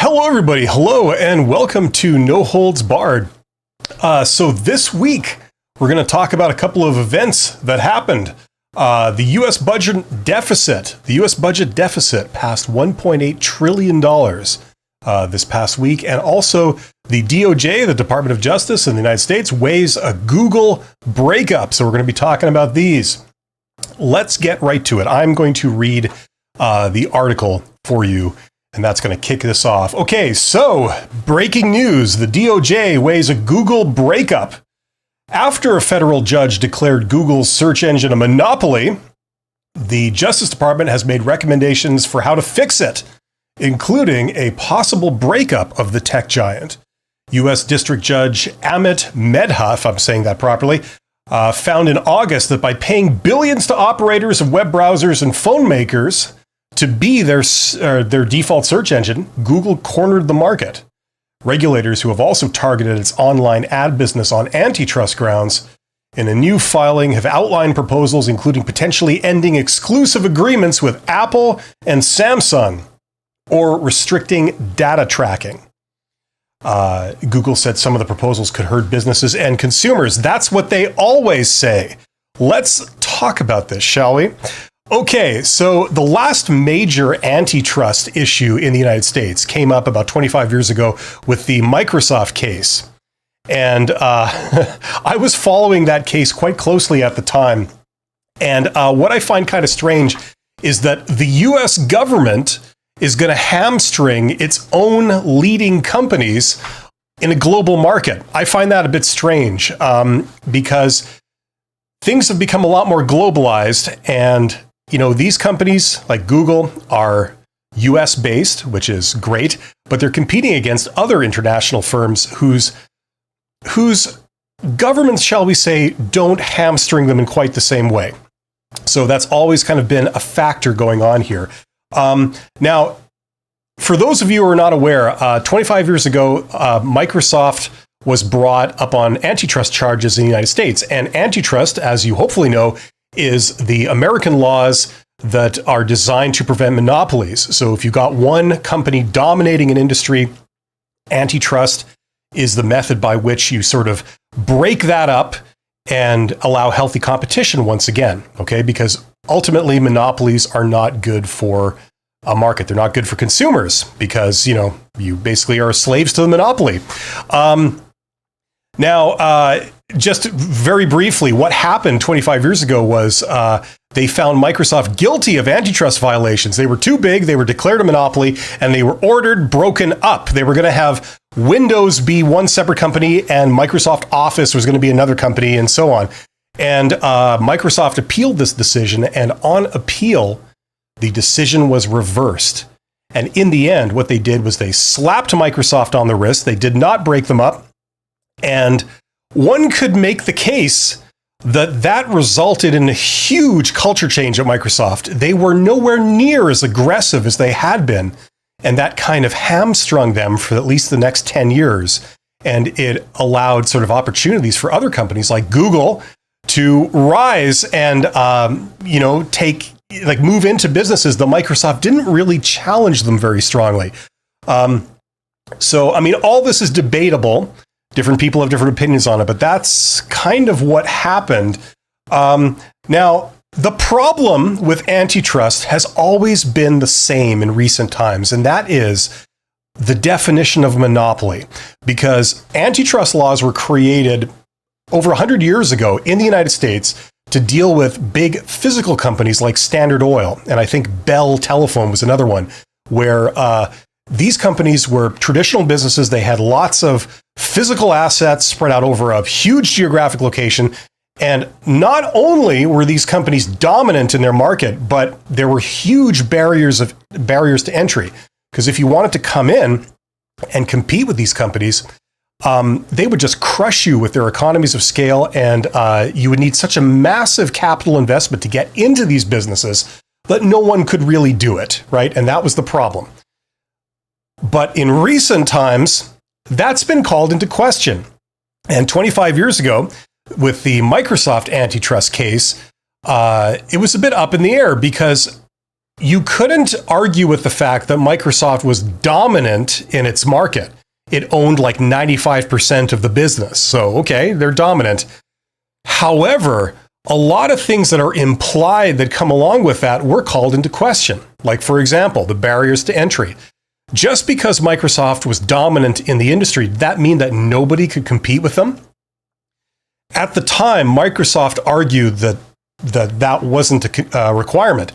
Hello, everybody. Hello, and welcome to No Holds Barred. So this week, we're going to talk about a couple of events that happened. The U.S. budget deficit. The U.S. budget deficit passed $1.8 trillion this past week. And also, the DOJ, the Department of Justice in the United States, weighs a Google breakup. So we're going to be talking about these. Let's get right to it. I'm going to read the article for you, and that's going to kick this off. Okay, so breaking news. The DOJ weighs a Google breakup. After a federal judge declared Google's search engine a monopoly, the Justice Department has made recommendations for how to fix it, including a possible breakup of the tech giant. U.S. District Judge Amit Medha, if I'm saying that properly, found in August that by paying billions to operators of web browsers and phone makers to be their default search engine, Google cornered the market. Regulators who have also targeted its online ad business on antitrust grounds in a new filing have outlined proposals including potentially ending exclusive agreements with Apple and Samsung or restricting data tracking. Google said some of the proposals could hurt businesses and consumers. That's what they always say. Let's talk about this, shall we? Okay, so the last major antitrust issue in the United States came up about 25 years ago with the Microsoft case. And I was following that case quite closely at the time. And what I find kind of strange is that the US government is going to hamstring its own leading companies in a global market. I find that a bit strange because things have become a lot more globalized, and these companies like Google are US based, which is great, but they're competing against other international firms whose governments, shall we say, don't hamstring them in quite the same way. So that's always kind of been a factor going on here. Now, for those of you who are not aware, 25 years ago, Microsoft was brought up on antitrust charges in the United States. And antitrust, as you hopefully know, is the American laws that are designed to prevent monopolies. So if you got one company dominating an industry, antitrust is the method by which you sort of break that up and allow healthy competition once again, okay? Because ultimately, monopolies are not good for a market. They're not good for consumers because, you basically are slaves to the monopoly. Now, just very briefly, what happened 25 years ago was they found Microsoft guilty of antitrust violations. They were too big, they were declared a monopoly, and they were ordered broken up. They were going to have Windows be one separate company, and Microsoft Office was going to be another company, and so on. And Microsoft appealed this decision, and on appeal, the decision was reversed. And in the end, what they did was they slapped Microsoft on the wrist. They did not break them up. And one could make the case that that resulted in a huge culture change at Microsoft. They were nowhere near as aggressive as they had been, and that kind of hamstrung them for at least the next 10 years. And it allowed sort of opportunities for other companies like Google to rise and, move into businesses that Microsoft didn't really challenge them very strongly. So, all this is debatable. Different people have different opinions on it, but that's kind of what happened. Now, the problem with antitrust has always been the same in recent times, and that is the definition of monopoly. Because antitrust laws were created over 100 years ago in the United States to deal with big physical companies like Standard Oil. And I think Bell Telephone was another one, where these companies were traditional businesses. They had lots of physical assets spread out over a huge geographic location. And not only were these companies dominant in their market, but there were huge barriers to entry. Because if you wanted to come in and compete with these companies, they would just crush you with their economies of scale, and you would need such a massive capital investment to get into these businesses that no one could really do it, right? And that was the problem. But in recent times, that's been called into question. And 25 years ago, with the Microsoft antitrust case, it was a bit up in the air because you couldn't argue with the fact that Microsoft was dominant in its market. It owned like 95% of the business. So, okay, they're dominant. However, a lot of things that are implied that come along with that were called into question. Like, for example, the barriers to entry. Just because Microsoft was dominant in the industry, did that mean that nobody could compete with them? At the time, Microsoft argued that wasn't a requirement.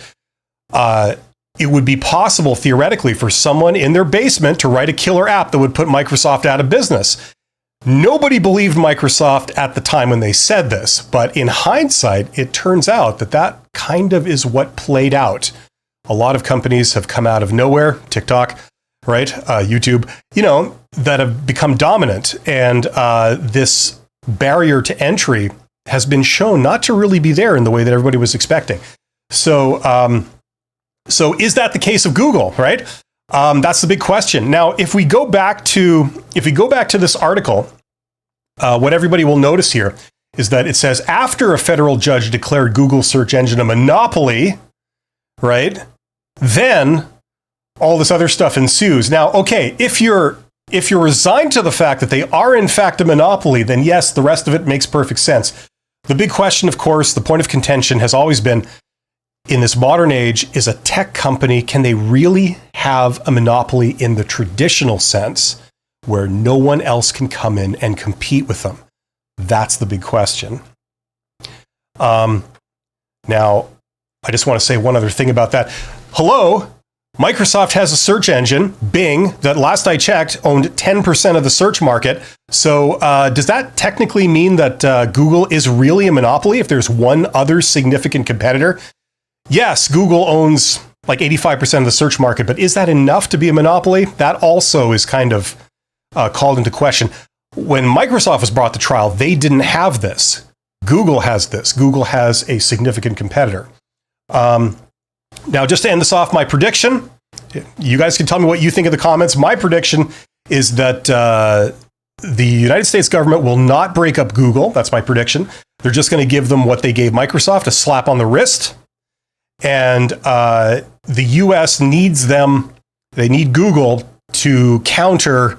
It would be possible, theoretically, for someone in their basement to write a killer app that would put Microsoft out of business. Nobody believed Microsoft at the time when they said this, but in hindsight, it turns out that kind of is what played out. A lot of companies have come out of nowhere, TikTok, right, YouTube, that have become dominant, and this barrier to entry has been shown not to really be there in the way that everybody was expecting. So is that the case of Google, right? That's the big question. Now, if we go back to this article, what everybody will notice here is that it says after a federal judge declared Google search engine a monopoly, right? Then all this other stuff ensues. Now, okay, if you're resigned to the fact that they are in fact a monopoly, then yes, the rest of it makes perfect sense. The big question, of course, the point of contention has always been, in this modern age, is a tech company, can they really have a monopoly in the traditional sense where no one else can come in and compete with them? That's the big question. Now, I just want to say one other thing about that. Hello, Microsoft has a search engine, Bing, that last I checked owned 10% of the search market. So does that technically mean that Google is really a monopoly if there's one other significant competitor? Yes, Google owns like 85% of the search market, but is that enough to be a monopoly? That also is kind of called into question. When Microsoft was brought to trial, they didn't have this. Google has this. Google has a significant competitor. Now, just to end this off, my prediction, you guys can tell me what you think in the comments. My prediction is that the United States government will not break up Google. That's my prediction. They're just going to give them what they gave Microsoft, a slap on the wrist. And the US needs them, they need Google to counter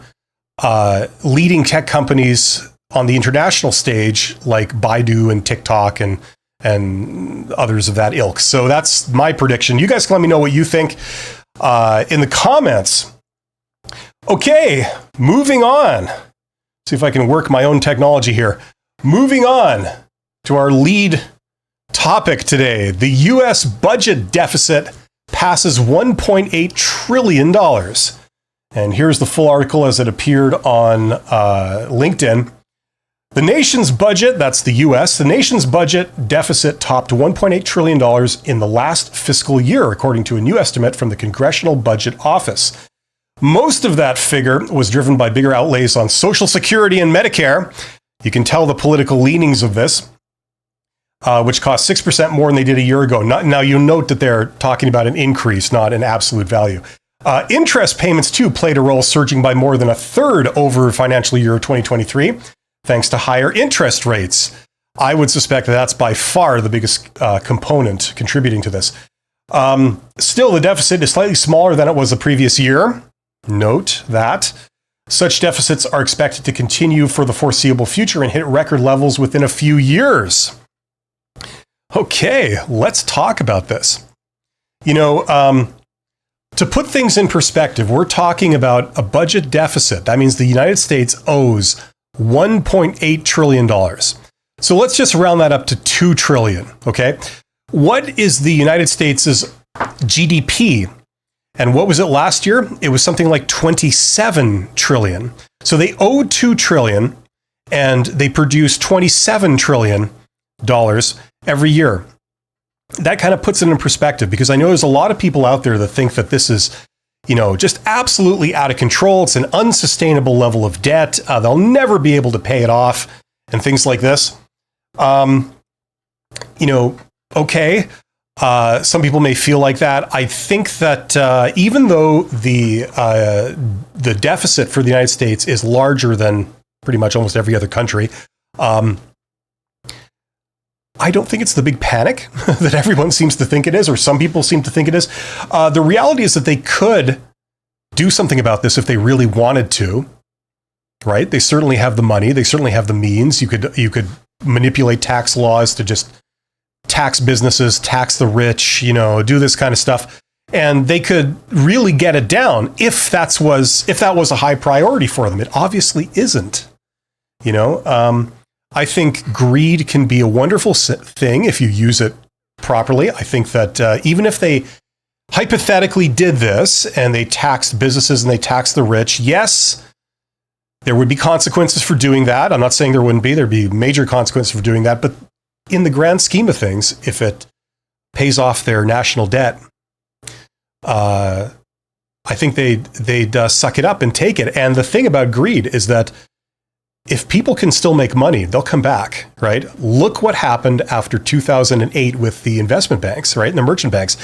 leading tech companies on the international stage like Baidu and TikTok and others of that ilk. So that's my prediction. You guys can let me know what you think in the comments. Okay, moving on. See if I can work my own technology here. Moving on to our lead topic today. The US budget deficit passes $1.8 trillion. And here's the full article as it appeared on LinkedIn. The nation's budget, that's the US, the nation's budget deficit topped $1.8 trillion in the last fiscal year, according to a new estimate from the Congressional Budget Office. Most of that figure was driven by bigger outlays on Social Security and Medicare. You can tell the political leanings of this, which cost 6% more than they did a year ago. Now, you'll note that they're talking about an increase, not an absolute value. Interest payments, too, played a role, surging by more than a third over financial year 2023. Thanks to higher interest rates. I would suspect that that's by far the biggest component contributing to this. Still, the deficit is slightly smaller than it was the previous year. Note that. Such deficits are expected to continue for the foreseeable future and hit record levels within a few years. Okay, let's talk about this. To put things in perspective, we're talking about a budget deficit. That means the United States owes $1.8 trillion. So let's just round that up to $2 trillion, okay? What is the United States' GDP? And what was it last year? It was something like 27 trillion. So they owe $2 trillion and they produce $27 trillion every year. That kind of puts it in perspective, because I know there's a lot of people out there that think that this is, just absolutely out of control. It's an unsustainable level of debt. They'll never be able to pay it off and things like this. Okay. Some people may feel like that. I think that even though the deficit for the United States is larger than pretty much almost every other country, I don't think it's the big panic that everyone seems to think it is, or some people seem to think it is. The reality is that they could do something about this if they really wanted to, right? They certainly have the money. They certainly have the means. You could manipulate tax laws to just tax businesses, tax the rich, do this kind of stuff. And they could really get it down if that was a high priority for them. It obviously isn't. I think greed can be a wonderful thing if you use it properly. I think that even if they hypothetically did this and they taxed businesses and they taxed the rich, yes, there would be consequences for doing that. I'm not saying there wouldn't be. There'd be major consequences for doing that. But in the grand scheme of things, if it pays off their national debt, I think they'd suck it up and take it. And the thing about greed is that if people can still make money, they'll come back, right? Look what happened after 2008 with the investment banks, right? And the merchant banks.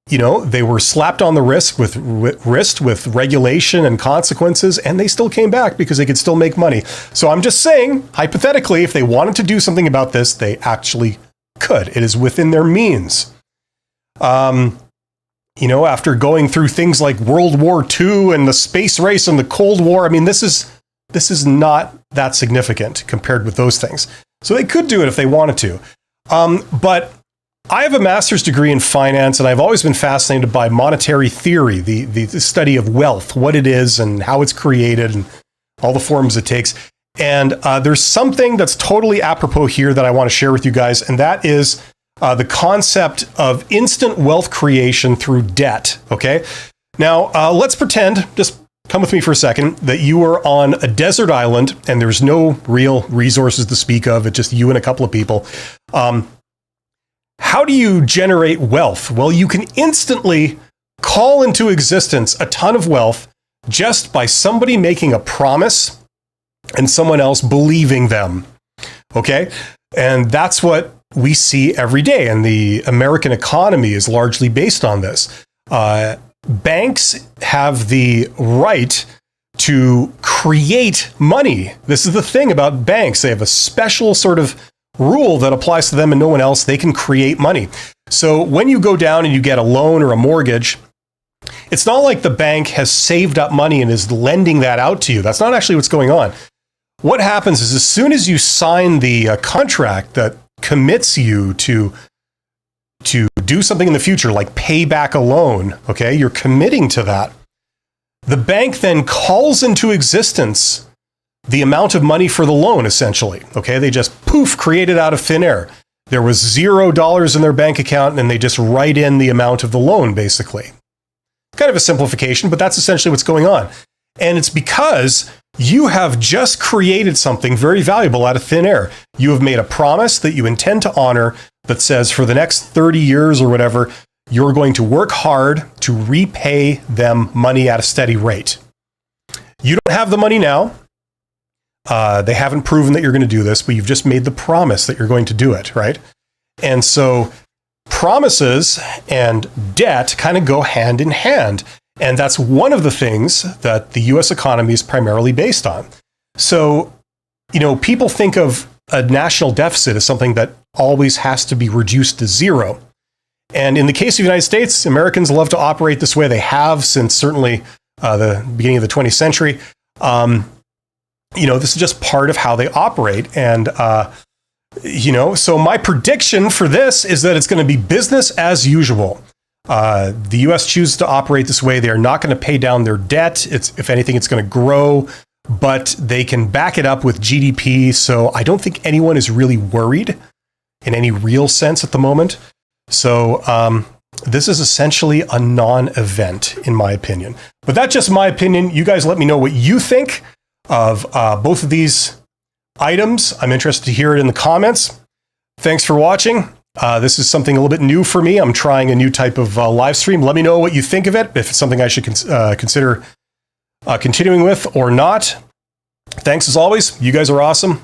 They were slapped on the wrist with regulation and consequences, and they still came back because they could still make money. So I'm just saying, hypothetically, if they wanted to do something about this, they actually could. It is within their means. After going through things like World War II and the space race and the Cold War, I mean, this is not that significant compared with those things. So they could do it if they wanted to. But I have a master's degree in finance, and I've always been fascinated by monetary theory, the study of wealth, what it is and how it's created and all the forms it takes. And there's something that's totally apropos here that I want to share with you guys, and that is the concept of instant wealth creation through debt, okay? Now, let's pretend, just come with me for a second, that you are on a desert island and there's no real resources to speak of. It's just you and a couple of people. How do you generate wealth? Well, you can instantly call into existence a ton of wealth just by somebody making a promise and someone else believing them. Okay? And that's what we see every day. And the American economy is largely based on this. Banks have the right to create money. This is the thing about banks. They have a special sort of rule that applies to them and no one else. They can create money. So when you go down and you get a loan or a mortgage, it's not like the bank has saved up money and is lending that out to you. That's not actually what's going on. What happens is as soon as you sign the contract that commits you to do something in the future, like pay back a loan, okay, you're committing to that. The bank then calls into existence the amount of money for the loan, essentially. Okay, they just create it out of thin air. There was $0 in their bank account, and they just write in the amount of the loan, basically. Kind of a simplification, but that's essentially what's going on. And it's because you have just created something very valuable out of thin air. You have made a promise that you intend to honor that says for the next 30 years or whatever, you're going to work hard to repay them money at a steady rate. You don't have the money now. They haven't proven that you're going to do this, but you've just made the promise that you're going to do it, right? And so promises and debt kind of go hand in hand. And that's one of the things that the US economy is primarily based on. So, people think of a national deficit as something that always has to be reduced to zero. And in the case of the United States, Americans love to operate this way. They have since certainly the beginning of the 20th century. This is just part of how they operate. And, so my prediction for this is that it's going to be business as usual. The US chooses to operate this way. They are not going to pay down their debt. If anything, it's going to grow, but they can back it up with GDP. So I don't think anyone is really worried in any real sense at the moment. So this is essentially a non-event, in my opinion. But that's just my opinion. You guys let me know what you think of both of these items. I'm interested to hear it in the comments. Thanks for watching. This is something a little bit new for me. I'm trying a new type of live stream. Let me know what you think of it, if it's something I should consider continuing with or not. Thanks as always. You guys are awesome.